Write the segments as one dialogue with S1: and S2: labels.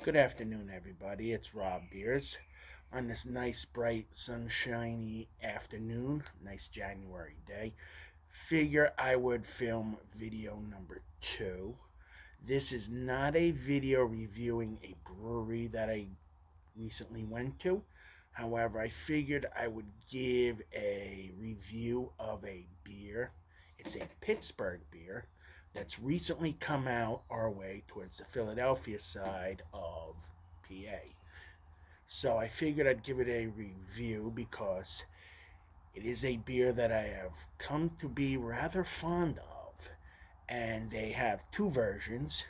S1: Good afternoon, everybody. It's Rob Beers on this nice, bright, sunshiny afternoon, nice January day. Figure I would film video number 2. This is not a video reviewing a brewery that I recently went to. However, I figured I would give a review of a beer. It's a Pittsburgh beer that's recently come out our way towards the Philadelphia side of PA. So I figured I'd give it a review because it is a beer that I have come to be rather fond of. And they have two versions.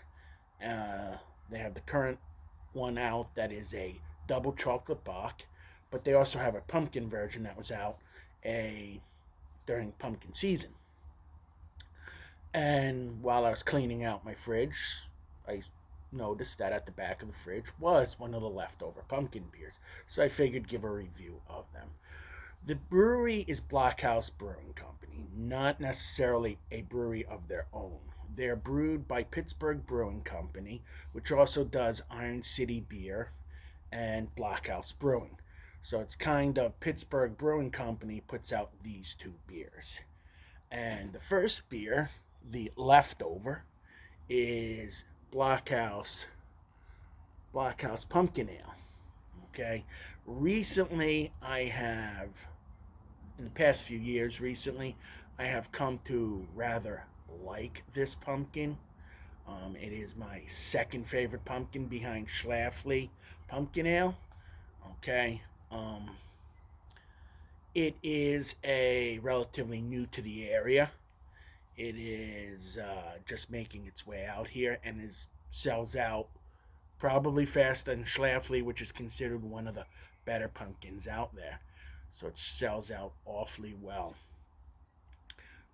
S1: They have the current one out that is a double chocolate bock, but they also have a pumpkin version that was out a during pumpkin season. And while I was cleaning out my fridge, I noticed that at the back of the fridge was one of the leftover pumpkin beers. So I figured give a review of them. The brewery is Blockhouse Brewing Company, not necessarily a brewery of their own. They're brewed by Pittsburgh Brewing Company, which also does Iron City Beer and Blockhouse Brewing. So it's kind of Pittsburgh Brewing Company puts out these two beers. And the first beer, the leftover, is Blockhouse Pumpkin Ale. Okay, recently in the past few years, I have come to rather like this pumpkin. It is my second favorite pumpkin behind Schlafly Pumpkin Ale. Okay, it is a relatively new to the area. It is just making its way out here and sells out probably faster than Schlafly, which is considered one of the better pumpkins out there. So it sells out awfully well.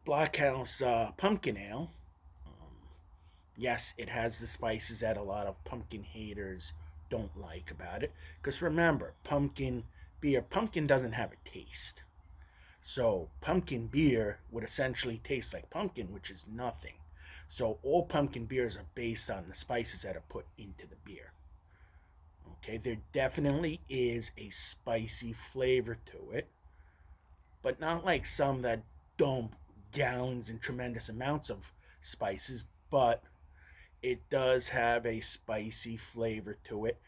S1: Blockhouse Pumpkin Ale. Yes, it has the spices that a lot of pumpkin haters don't like about it. Because remember, pumpkin doesn't have a taste. So pumpkin beer would essentially taste like pumpkin, which is nothing. So all pumpkin beers are based on the spices that are put into the beer. Okay, there definitely is a spicy flavor to it, but not like some that dump gallons and tremendous amounts of spices, but it does have a spicy flavor to it,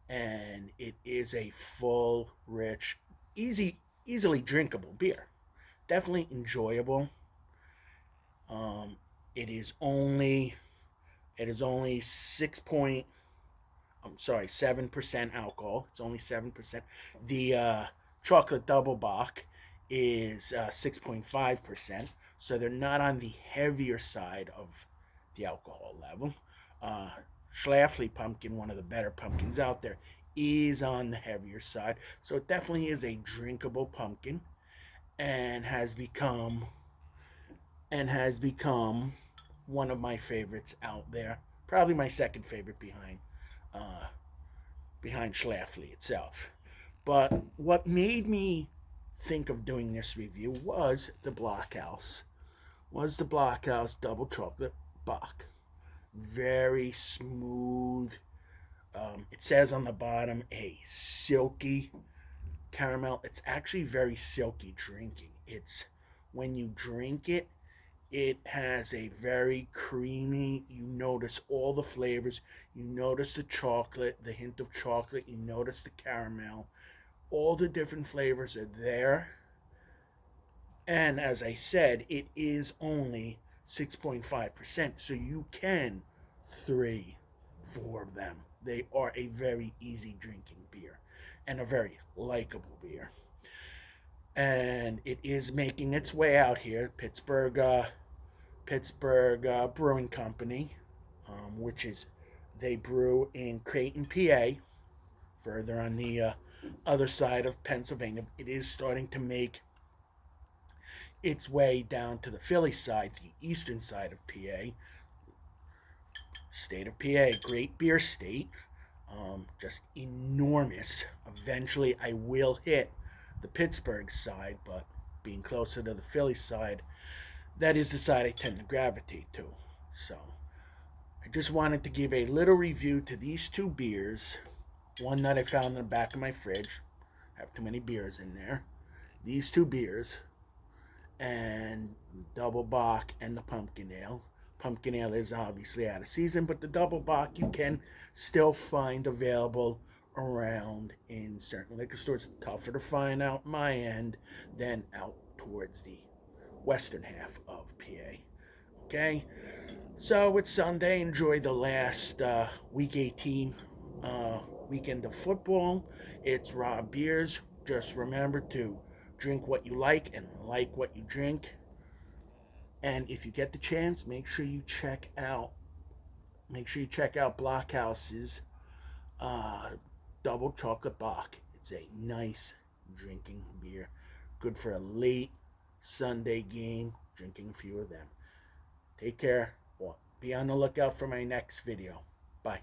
S1: and it is a full, rich, easily drinkable beer. Definitely enjoyable. Um, it is only 7% alcohol. It's only 7%. The chocolate double bock is 6.5%. So they're not on the heavier side of the alcohol level. Uh, Schlafly pumpkin, one of the better pumpkins out there, is on the heavier side. So it definitely is a drinkable pumpkin and has become one of my favorites out there. Probably my second favorite uh, behind Schlafly itself. But what made me think of doing this review was the Blockhouse Double Chocolate Bock. Very smooth. It says on the bottom a silky caramel. It's actually very silky drinking. It's when you drink it, it has a very creamy, you notice all the flavors. You notice the chocolate, the hint of chocolate. You notice the caramel. All the different flavors are there. And as I said, it is only 6.5%. So you can 4 of them. They are a very easy drinking beer and a very likable beer. And it is making its way out here. Pittsburgh Brewing Company, which is they brew in Creighton, PA, further on the other side of Pennsylvania. It is starting to make its way down to the Philly side, the eastern side of PA. State of PA, great beer state, just enormous. Eventually, I will hit the Pittsburgh side, but being closer to the Philly side, that is the side I tend to gravitate to. So I just wanted to give a little review to these two beers. One that I found in the back of my fridge. I have too many beers in there. These two beers, and double bock and the pumpkin ale. Pumpkin ale is obviously out of season, but the double bock you can still find available around in certain liquor stores. It's tougher to find out my end than out towards the western half of PA. Okay, so it's Sunday. Enjoy the last week 18 weekend of football. It's Rob Beers. Just remember to drink what you like what you drink. And if you get the chance, make sure you check out Blockhouse's uh, double chocolate bock. It's a nice drinking beer, good for a late Sunday game. Drinking a few of them. Take care. Be on the lookout for my next video. Bye.